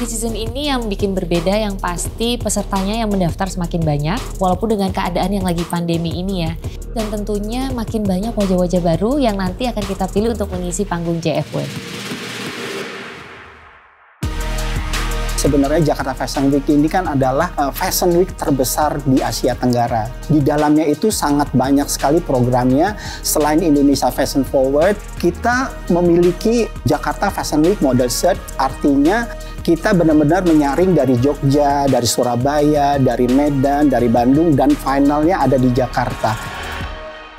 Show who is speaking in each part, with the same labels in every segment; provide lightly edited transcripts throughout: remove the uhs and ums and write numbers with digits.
Speaker 1: season ini yang bikin berbeda yang pasti pesertanya yang mendaftar semakin banyak, walaupun dengan keadaan yang lagi pandemi ini ya. Dan tentunya makin banyak wajah-wajah baru yang nanti akan kita pilih untuk mengisi panggung JFW.
Speaker 2: Sebenarnya Jakarta Fashion Week ini kan adalah Fashion Week terbesar di Asia Tenggara. Di dalamnya itu sangat banyak sekali programnya. Selain Indonesia Fashion Forward, kita memiliki Jakarta Fashion Week Model Search. Artinya kita benar-benar menyaring dari Jogja, dari Surabaya, dari Medan, dari Bandung, dan finalnya ada di Jakarta.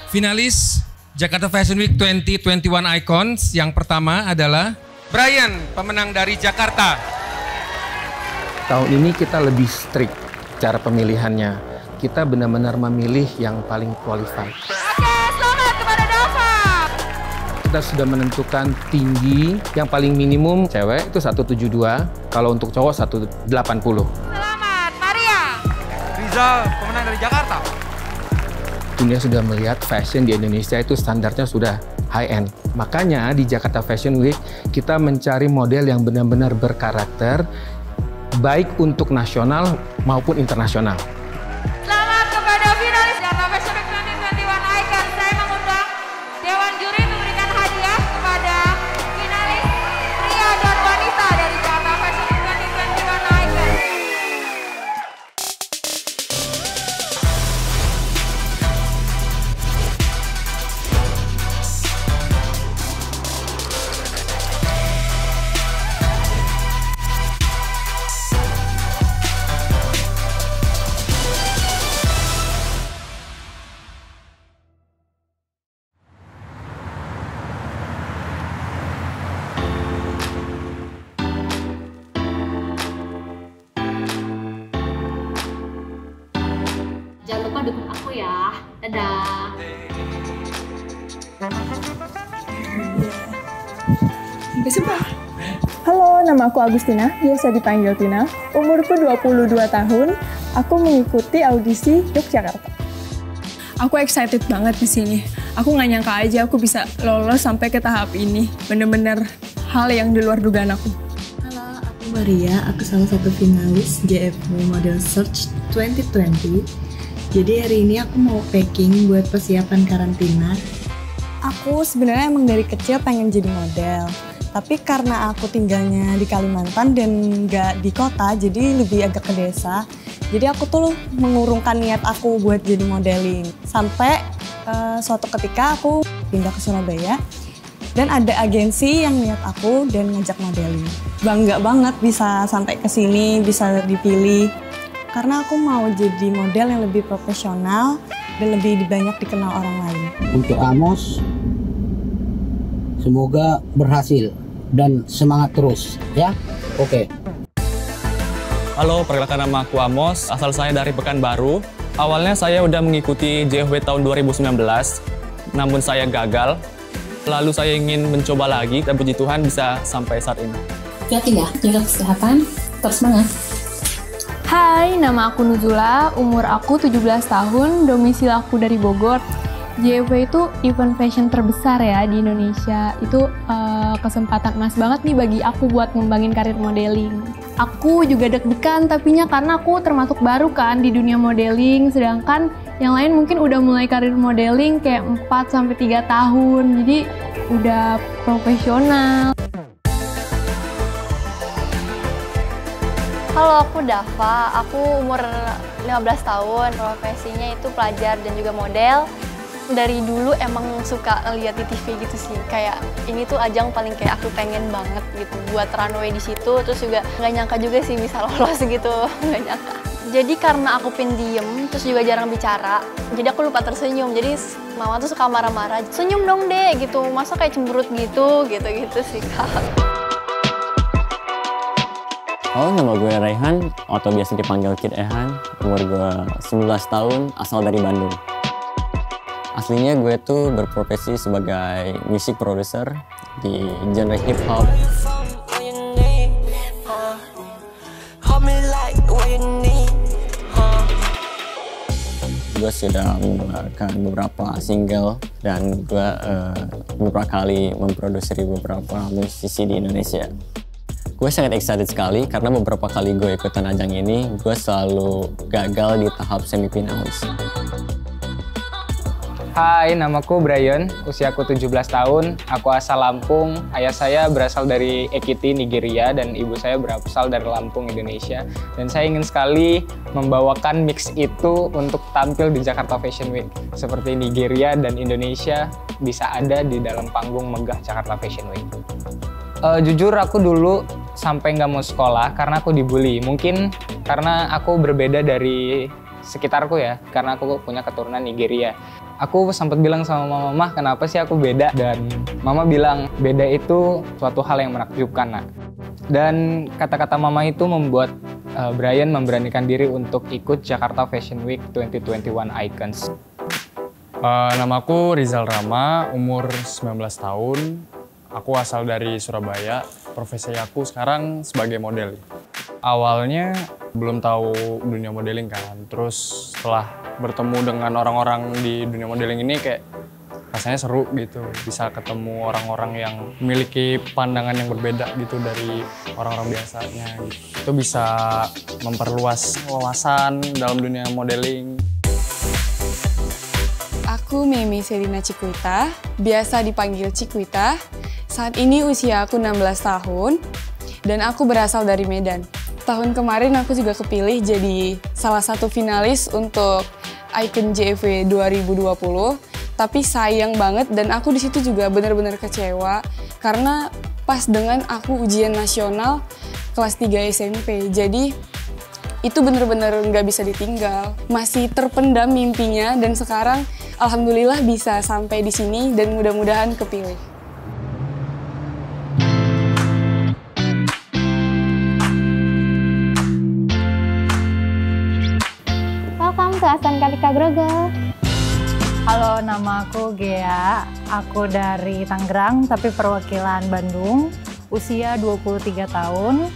Speaker 3: Finalis Jakarta Fashion Week 2021 Icons yang pertama adalah Brian, pemenang dari Jakarta.
Speaker 4: Tahun ini kita lebih strict cara pemilihannya. Kita benar-benar memilih yang paling qualified.
Speaker 5: Oke, selamat kepada Dava.
Speaker 4: Kita sudah menentukan tinggi yang paling minimum cewek itu 172, kalau untuk cowok 180.
Speaker 5: Selamat, Maria.
Speaker 3: Rizal, pemenang dari Jakarta.
Speaker 4: Dunia sudah melihat fashion di Indonesia itu standarnya sudah high-end. Makanya di Jakarta Fashion Week kita mencari model yang benar-benar berkarakter, baik untuk nasional maupun internasional.
Speaker 5: Selamat kepada finalis Jakarta Fashion Week 2021 Icon. Saya mengundang Dewan Juri memberikan hadiah kepada finalis pria dan wanita dari Jakarta Fashion Week 2021 Icon.
Speaker 6: Jangan lupa dukung aku ya. Dadah.
Speaker 7: Sampai jumpa. Halo, nama aku Agustina, biasa dipanggil Tina. Umurku 22 tahun, aku mengikuti audisi Yogyakarta. Aku excited banget di sini. Aku nggak nyangka aja aku bisa lolos sampai ke tahap ini. Bener-bener hal yang di luar dugaan aku.
Speaker 8: Halo, aku Maria, aku salah satu finalis JFW Model Search 2020. Jadi hari ini aku mau packing buat persiapan karantina.
Speaker 7: Aku sebenarnya emang dari kecil pengen jadi model. Tapi karena aku tinggalnya di Kalimantan dan nggak di kota, jadi lebih agak ke desa. Jadi aku tuh mengurungkan niat aku buat jadi modeling. Sampai suatu ketika aku pindah ke Surabaya. Dan ada agensi yang lihat aku dan ngajak modeling. Bangga banget bisa sampai ke sini, bisa dipilih. Karena aku mau jadi model yang lebih profesional dan lebih banyak dikenal orang lain.
Speaker 9: Untuk Amos, semoga berhasil dan semangat terus ya. Oke.
Speaker 10: Halo, perkenalkan nama aku Amos, asal saya dari Pekanbaru. Awalnya saya udah mengikuti JFW tahun 2019, namun saya gagal. Lalu saya ingin mencoba lagi dan puji Tuhan bisa sampai saat ini.
Speaker 6: Hati-hati ya, jaga kesehatan, tetap semangat.
Speaker 7: Hai, nama aku Nuzula, umur aku 17 tahun, domisili aku dari Bogor. JFW itu event fashion terbesar ya di Indonesia. Itu kesempatan emas banget nih bagi aku buat ngembangin karir modeling. Aku juga deg-degan tapinya karena aku termasuk baru kan di dunia modeling, sedangkan yang lain mungkin udah mulai karir modeling kayak 4-3 tahun. Jadi udah profesional.
Speaker 11: Halo, aku Dava, aku umur 15 tahun, profesinya itu pelajar dan juga model. Dari dulu emang suka lihat di TV gitu sih, kayak ini tuh ajang paling kayak aku pengen banget gitu buat runway di situ, terus juga nggak nyangka juga sih bisa lolos gitu, nggak nyangka. Jadi karena aku pendiam, terus juga jarang bicara, jadi aku lupa tersenyum, jadi mama tuh suka marah-marah, senyum dong deh gitu, masa kayak cemberut gitu sih Kak.
Speaker 12: Halo, nama gue Raihan, atau biasa dipanggil Kid Ehan. Umur gue 19 tahun, asal dari Bandung. Aslinya gue tuh berprofesi sebagai music producer di genre hip hop. Gue sudah mengeluarkan beberapa single dan gue beberapa kali memproduksi beberapa musisi di Indonesia. Gue sangat excited sekali karena beberapa kali gue ikutan ajang ini, gue selalu gagal di tahap semifinalis.
Speaker 13: Hai, namaku Brian, usiaku 17 tahun, aku asal Lampung, ayah saya berasal dari Ekiti, Nigeria, dan ibu saya berasal dari Lampung, Indonesia. Dan saya ingin sekali membawakan mix itu untuk tampil di Jakarta Fashion Week. Seperti Nigeria dan Indonesia bisa ada di dalam panggung megah Jakarta Fashion Week. Jujur aku dulu sampai nggak mau sekolah karena aku dibully. Mungkin karena aku berbeda dari sekitarku ya, karena aku punya keturunan Nigeria. Aku sempat bilang sama mama, kenapa sih aku beda? Dan mama bilang, beda itu suatu hal yang menakjubkan, nak. Dan kata-kata mama itu membuat Brian memberanikan diri untuk ikut Jakarta Fashion Week 2021 Icons.
Speaker 14: Namaku Rizal Rama, umur 19 tahun. Aku asal dari Surabaya. Profesi aku sekarang sebagai model. Awalnya belum tahu dunia modeling kan. Terus setelah bertemu dengan orang-orang di dunia modeling ini kayak rasanya seru gitu. Bisa ketemu orang-orang yang memiliki pandangan yang berbeda gitu dari orang-orang biasanya. Gitu. Itu bisa memperluas wawasan dalam dunia modeling.
Speaker 7: Aku Mimi Selina Cikuita, biasa dipanggil Cikuita. Saat ini usia aku 16 tahun dan aku berasal dari Medan. Tahun kemarin aku juga kepilih jadi salah satu finalis untuk Icon JFW 2020. Tapi sayang banget dan aku di situ juga benar-benar kecewa karena pas dengan aku ujian nasional kelas 3 SMP. Jadi itu benar-benar nggak bisa ditinggal. Masih terpendam mimpinya dan sekarang alhamdulillah bisa sampai di sini dan mudah-mudahan kepilih.
Speaker 15: Welcome to Asan Kalika Grogol.
Speaker 16: Halo, nama aku Gea. Aku dari Tangerang, tapi perwakilan Bandung. Usia 23 tahun.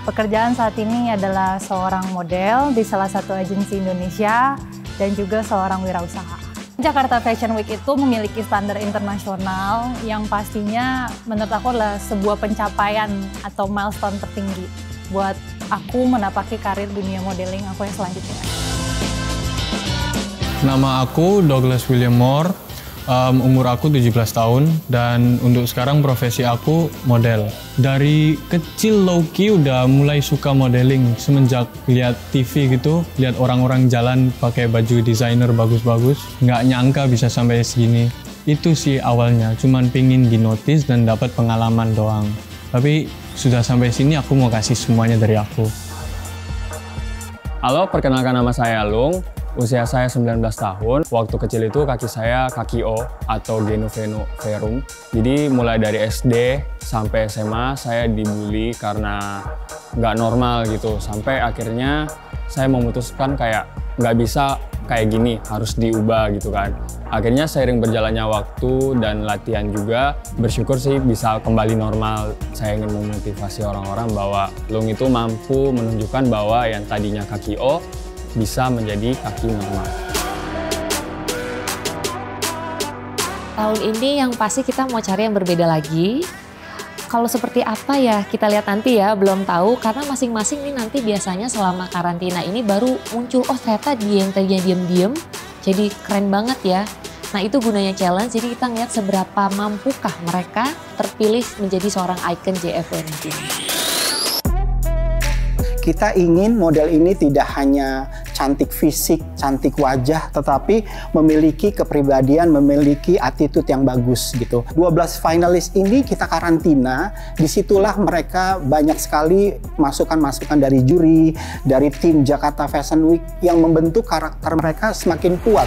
Speaker 16: Pekerjaan saat ini adalah seorang model di salah satu agensi Indonesia dan juga seorang wirausaha. Jakarta Fashion Week itu memiliki standar internasional yang pastinya menurut aku adalah sebuah pencapaian atau milestone tertinggi buat aku menapaki karir dunia modeling aku yang selanjutnya.
Speaker 14: Nama aku Douglas William Moore, umur aku 17 tahun dan untuk sekarang profesi aku model. Dari kecil low-key udah mulai suka modeling semenjak lihat TV gitu, lihat orang-orang jalan pakai baju desainer bagus-bagus, nggak nyangka bisa sampai segini. Itu sih awalnya, cuman pingin dinotis dan dapat pengalaman doang. Tapi sudah sampai sini aku mau kasih semuanya dari aku.
Speaker 10: Halo, perkenalkan nama saya Lung. Usia saya 19 tahun. Waktu kecil itu kaki saya kaki O atau genuvenoverum. Jadi mulai dari SD sampai SMA saya dibully karena nggak normal gitu. Sampai akhirnya saya memutuskan kayak nggak bisa kayak gini, harus diubah gitu kan. Akhirnya seiring berjalannya waktu dan latihan juga, bersyukur sih bisa kembali normal. Saya ingin memotivasi orang-orang bahwa Lung itu mampu menunjukkan bahwa yang tadinya kaki O bisa menjadi kaki normal.
Speaker 1: Tahun ini yang pasti kita mau cari yang berbeda lagi. Kalau seperti apa ya kita lihat nanti ya, belum tahu karena masing-masing nih nanti biasanya selama karantina ini baru muncul, oh ternyata dia yang tadinya diem-diem jadi keren banget ya. Nah itu gunanya challenge, jadi kita ngeliat seberapa mampukah mereka terpilih menjadi seorang icon JFW nanti.
Speaker 2: Kita ingin model ini tidak hanya cantik fisik, cantik wajah, tetapi memiliki kepribadian, memiliki attitude yang bagus gitu. 12 finalis ini kita karantina, disitulah mereka banyak sekali masukan-masukan dari juri, dari tim Jakarta Fashion Week yang membentuk karakter mereka semakin kuat.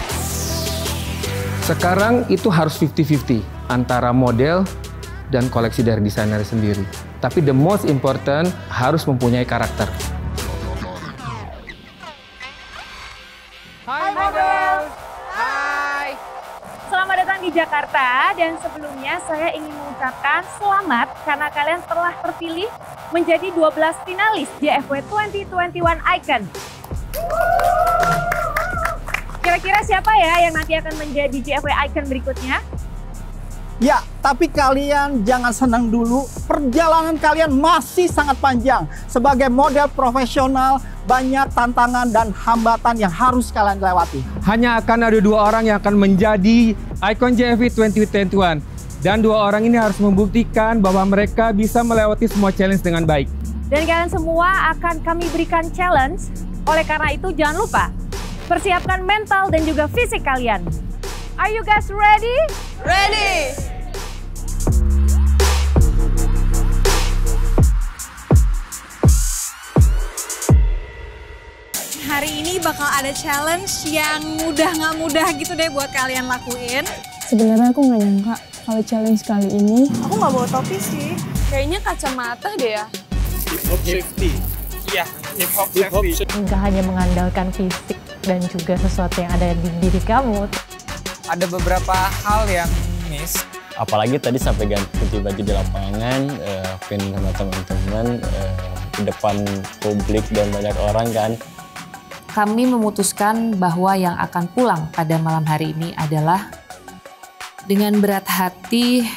Speaker 4: Sekarang itu harus 50-50 antara model dan koleksi dari desainer sendiri. Tapi the most important harus mempunyai karakter.
Speaker 16: Hai model. Hai. Selamat datang di Jakarta dan sebelumnya saya ingin mengucapkan selamat karena kalian telah terpilih menjadi 12 finalis JFW 2021 Icon. Kira-kira siapa ya yang nanti akan menjadi JFW Icon berikutnya?
Speaker 2: Ya, tapi kalian jangan senang dulu. Perjalanan kalian masih sangat panjang. Sebagai model profesional, banyak tantangan dan hambatan yang harus kalian lewati.
Speaker 4: Hanya akan ada 2 orang yang akan menjadi ikon JFW 2021. Dan 2 orang ini harus membuktikan bahwa mereka bisa melewati semua challenge dengan baik.
Speaker 5: Dan kalian semua akan kami berikan challenge. Oleh karena itu jangan lupa, persiapkan mental dan juga fisik kalian. Are you guys ready? Ready!
Speaker 7: Hari ini bakal ada challenge yang mudah nggak mudah gitu deh buat kalian lakuin.
Speaker 8: Sebenarnya aku nggak nyangka kalau challenge kali ini.
Speaker 7: Aku nggak bawa topi sih. Kayaknya kacamata deh ya.
Speaker 14: Hip hop safety. Iya, hip hop safety.
Speaker 16: Nggak hanya mengandalkan fisik dan juga sesuatu yang ada di diri kamu.
Speaker 13: Ada beberapa hal yang miss.
Speaker 12: Apalagi tadi sampai ganti baju di lapangan, pin sama teman-teman, di depan publik dan banyak orang kan.
Speaker 1: Kami memutuskan bahwa yang akan pulang pada malam hari ini adalah dengan berat hati